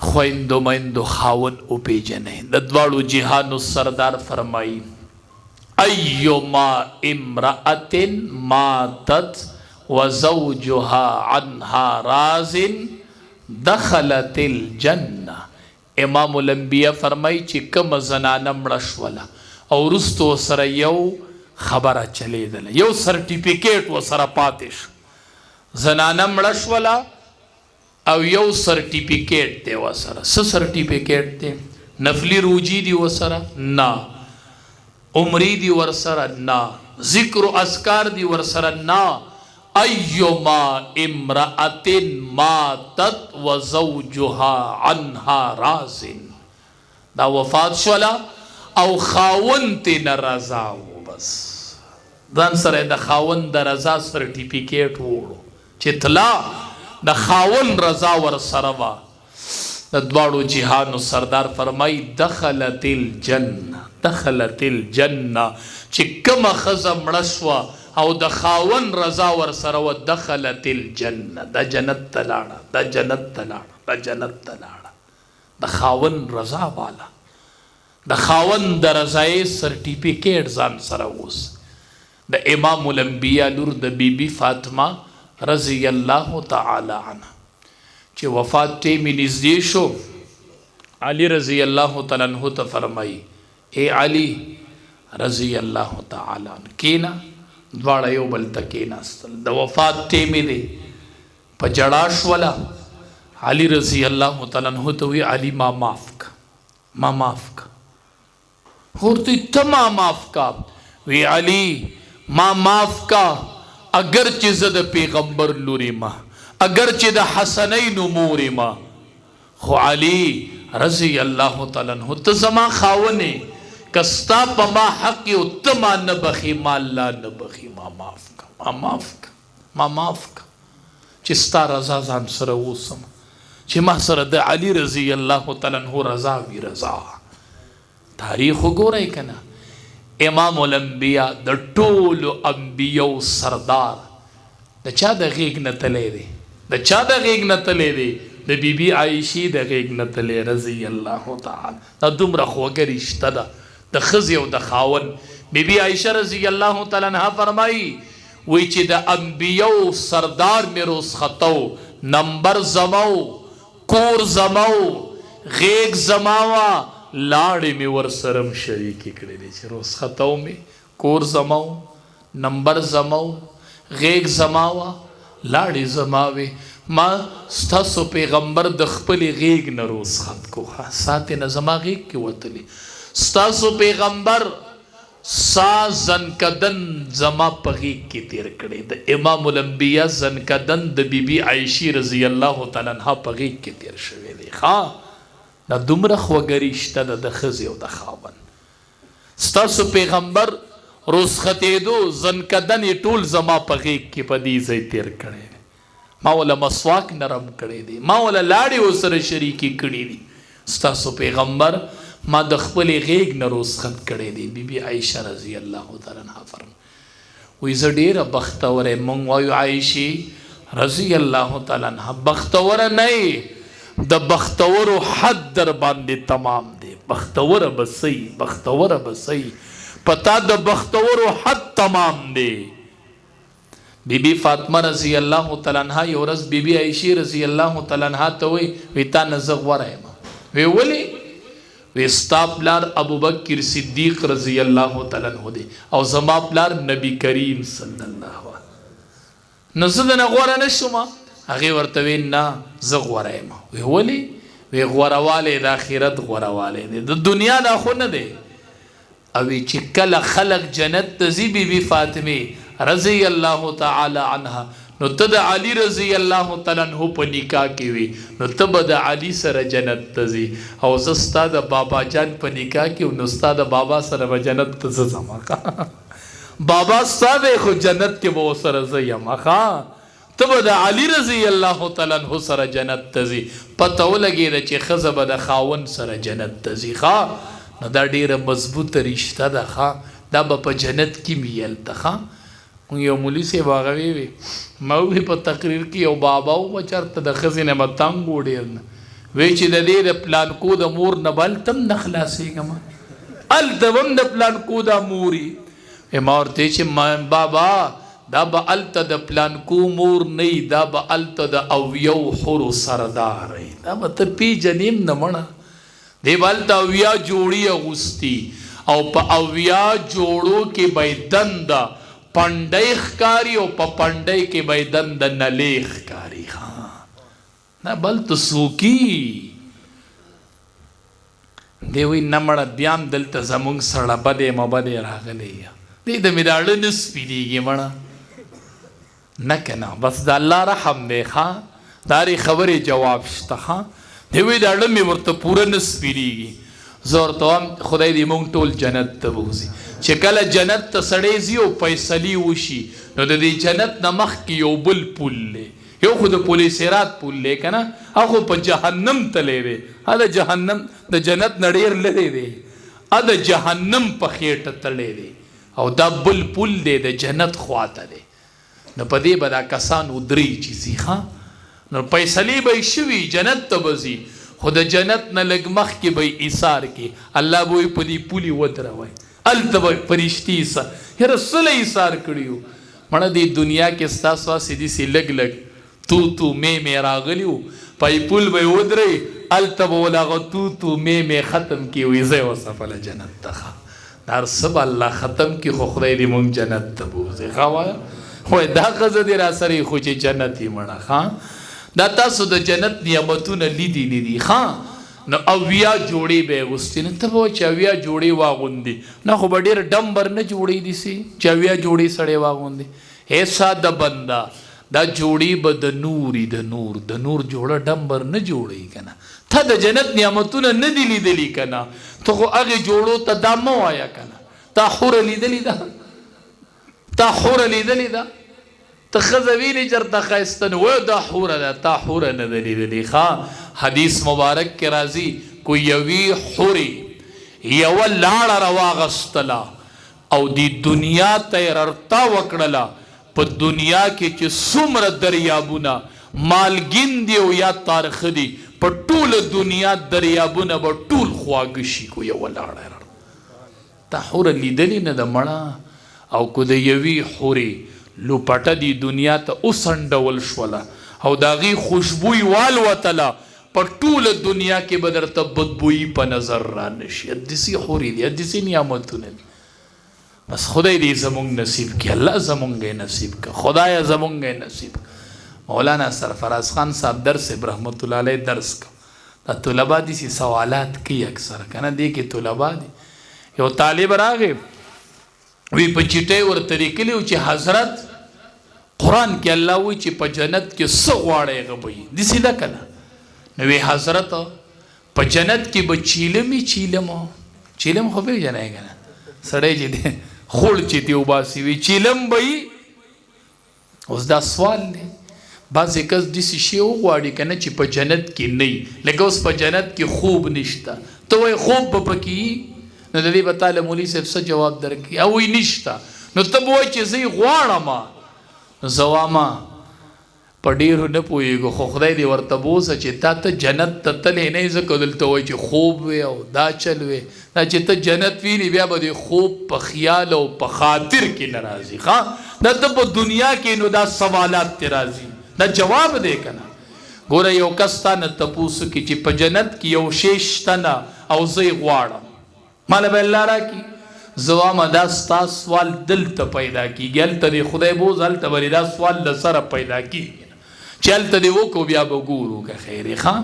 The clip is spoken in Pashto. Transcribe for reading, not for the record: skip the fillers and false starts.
خویندو میندو خاون او پیجنه. د دواړو جهانو سردار فرمائی ایما امرأت ماتت وزوجها عنها راز دخلت الجنه. امام الانبیاء فرمائی چې کوم زنانه مړه شوله او وروسته سره یو خبره چلیدله، یو سرټیفیکیټ ورسره پاتې شو. زنانه مړه شوله او یو سرټیفیکیټ دی ورسره. څه سرټیفیکیټ دی؟ نفلی روجی دی ورسره؟ نه. عمری دی ورسره؟ نه. ذکر و اذکار دی ورسره؟ نه. ایما امرأت ماتت وزوجها عنها راز. دا وفات شولا او خاون تین رضا و بس دان سره د خاون د رضا سرټیفیکیټ وړو چې تلا د خاون رضا ور سره وا. د دواړو جهانو سردار فرمای دخلت الجنه. دخلت الجنه چې کومه ښځه مړه شوه او د خاون رضا ور سره و دخلت الجنه، د جنت ته لاړه، د جنت ته لاړه، د جنت ته لاړه. د خاون رضا والا، د خاون د رضای سرټیفیکیټ ځان سره اوس. د امام الانبیاء لور د بیبي فاطمه رضی الله تعالی عنها چې وفات ټیمې نږدې شو، علی رضی الله تعالی عنہ ته فرمایي اے علی رضی الله تعالی عنہ کینا. دواړه یو بل ته کېناستل. د وفات ټیمې دی په جړا شوله. علی رضی الله تعالی عنہ ته وی علی ما معاف کا، ما معاف کا. ورته ته ما معاف کا؟ وی علی ما معاف کا اگر چې زه د پیغمبر لوري ما، اگر چې د حسنین مور ما، خو علی رضی الله تعالی عنہ ته زما خاونې کستا پا ما حق یو تما نبخی ما اللہ نبخی. ما معاف کا، ما معاف کا، ما معاف کا چې ستا رضا ځان سره اوسم، چې ما سره د علی رضی الله تعالی عنہ رضا وی رضا. تاریخ وګورئ کنه. امام الانبیاء د ټولو انبیاء سردار د چا د غیږ نه تللی دی؟ د چا د غیږ نه تللی دی؟ د بیبي عایشې د غیږ نه تللی رضی الله تعالی. دا دومره خوږه رشته ده د ښځې او د خاون. بیبي عایشه رضی الله تعالی عنها فرمایي وی چې د انبیاء سردار مې رسختو، نمبر زمو، کور زمو، غیږ زماوه، لاړې مې ورسرم شریکې کړې دي چې رسختو مې، کور زمو، نمبر زمو، غیږ زماوه، لاړې زماوې. ما ستاسو پیغمبر د خپلې غیږ نه رسخت کو، ساتې نه زما غیږ کې وتلی. ستاسو پیغمبر سا زنکدن زما په غیږ کې تیر کړی. د امام الانبیاء زنکدن د بیبي عایشې رضی الله تعالی عنها په غیږ کې تیر شوی دی. دا دومره خوږه رشته ده د ښځې او د خاوند. ستاسو پیغمبر رسختېدو زنکدن یې ټول زما په غیږ کې په دې ځای تیر کړی دی. ما وله مسواک نرم کړی دی، ما وله لاړې ورسره شریکې کړي دي. ستاسو پیغمبر ما د خپلې غیږ نه رسخت کړی دی. بیبي عایشه رضی الله تعالی عنها فرمایي وایي زه ډېره بختوره یم. موږ وایو عایشې رضی الله تعالی عنها بختوره نه یې، د بختورو حد در باندې تمام دی. بختوره به صحیح، بختوره به صحیح، پتا د بختورو حد تمام دی. بیبي فاطمه رضی الله تعالی عنها یو ورځ بیبي عایشې رضی الله تعالی عنها ته وی تا نه زه غوره یم. وی ولې؟ وی ستا پلار ابوبکر صدیق رضی الله تعالی عنہ دی او زما پلار نبی کریم صلی الله علیه. نو زه دنه غوره نه شوم؟ هغې ورته وی نه زه غوره یم. وی ولې؟ وی غوروالی د آخرت غوروالی دی، د دنیا دا خو نه دی. او چې کله خلق جنت ته ځي بیبي فاطمه رضی الله تعالی عنها، نو ته د علی رضی الله تعالی عنہ په نکاح کې وي، نو ته به د علی سره جنت ته ځي. او زه ستا د بابا جان په نکاح کې، نو ستا د بابا سره به جنت ته زه ځم. بابا ستا دی خو جنت کې به ورسره زه یم. ته به د علی رضی الله تعالی عنہ سره جنت ته ځي. پته ولګېده چې ښځه به د خاوند سره جنت ته ځي. نو دا ډېره مضبوطه رشته ده. دا به په جنت کې وي هلته. یو مولي صاحب هغه وی ما وی په تقریر کې یو بابا و چېرته د ښځې نه به تنګ و ډېر نه. وی چې د دې د پلانکو د مور نه بل تم نه خلاصېږم هلته به هم د پلانکو دا موري ما ورته چې بابا دا به هلته د پلانکو مور نه وي دا به هلته د اویو حورو سردار وي دا به ته پیژنې هم نه مړه دی به هلته اویا جوړي اغوستي او په اویا جوړو کې به یې دنده پنډۍ ښکاري او په پنډۍ کې به یې دنده نلۍ ښکاري نه بل ته څوکي دی وایي نه مړه بیا هم دلته زمونږ سړه بدې مبدې راغلی دی د مې دا اړه نه سپینېږي مړه نه که نه بس د الله رحم دی ښه د هرې خبرې جواب شته ښه دی وایي دا اړه مې ورته پوره نه سپینېږي زه ورته وایم خدای دې موږ ټول جنت ته بوځي چې کله جنت ته سړی ځي او فیصلې وشي نو د دې جنت نه مخکې یو بل پل دی یو خو د پل صراط پل دی که نه هغه په جهنم تلی دی د جهنم د جنت نه ډېر لرې دی د جهنم په خېټه تلی دی او دا بل پل دی د جنت خواته دی نو په دې به دا کسان ودرې چې ځي ښه نو فیصلې به یې شوي جنت ته به ځي خو د جنت نه لږ مخکې به یې ایثار کې الله به یې په دې پولې ودروي هلته به فرشتي ایثار یاره څه له ایثار کړي وو مړه دې دنیا کې ستاسو هسې داسې لږ لږ تو مې راغلي وو په پول به یې ودرئ هلته به ول هغه تو مې ختم کړي وي زه یې وصفله جنت ته ښه دا هر څه به الله ختم کړي خو خدای دې مونږ جنت ته بوځي ښه وایه وایي دا ښځه دې را سره خو چې جنت یې مړه ښه دا تاسو د جنت نعمتونه لیدي ښه نو اویا جوړې به یې اغوستې نو ته به وایې چې اویا جوړې واغوندې نه خو به ډېر ډمبر نه جوړې داسې چې اویا جوړې سړی واغوندې هې ساده بنده دا جوړې به د نوري د نور جوړه ډمبر نه جوړې که نه ته د جنت نعمتونه نه دي لیدلي که نه ته خو هغې جوړو ته دا مه وایه که نه تا خوره لیدلې ده ته ښځه وینې چېرته ښایسته نه وایه دا حوره ده تا حوره نه ده لیدلې ښه حدیث مبارک کې راځي کو یوې حورې یوه لاړه راواغستله او دې دنیا ته یې ررتا وکړله په دنیا کې چې څومره دریابونه مالګین دي او یا تارخه دي په ټوله دنیا دریابونه به ټول خواږه شي کو یوه لاړه تا حوره لیدلې نه ده مړه او کو د یوې حورې لوپټه دی دنیا ته اوسنډول شوله او د هغې خوشبوی والوتله په ټوله دنیا کې به درته بدبویي په نظر را نشي داسې حورې دي داسې نعمتونه دي بس خدای دې زمونږ نصیب کړي الله زمونږ یې نصیب کړه خدایه زمونږ یې نصیب کړه مولانا سرفراز خان صاحب درس رحمت الله علیه درس کو دا طلبا داسې سوالات کوي اکثر که نه دې کې طلبا دي یو طالب راغی وی په چټۍ ورته لیکلي و چې حضرت قرآن کې الله وایي چې په جنت کې څه غواړئ هغه به وي داسې ده که نه نو وی حضرت په جنت کې به چیلم خو پېژنئ که نه سړی چې دی خوړ چې دی وباسي وي چیلم به وي اوس دا سوال دی بعضې کس داسې شی وغواړي که نه چې په جنت کې نه وي لکه اوس په جنت کې خوب نشته ته وایې خوب به پکې وي نو د دې به تاله مولوي صاحب څه جواب درکړي او وایي نشته نو ته به وایې چې زه یې غواړم نو زه واما په ډېرو نه پوهېږو خو خدای دې ورته بوسه چې تا ته جنت ته تللی نه یې ځکه دلته وایي چې خوب وی او دا چل وی دا چې ته جنت ویني بیا به دې خوب په خیال او په خاطر کې نه راځي ښه دا ته په دنیا کې نو دا سوالات ته راځي دا جواب دی که نه ګوره یو کس تا نه تپوس کړي چې په جنت کې یو شی شته نه او زه یې غواړم ماله به الله راکړي زه وایم دا ستا سوال دلته پیدا کېږي هلته دې خدای بوز هلته به دا سوال له سره پیدا کېږي چې هلته دې وکړو بیا به ګورو که خیر یې ښه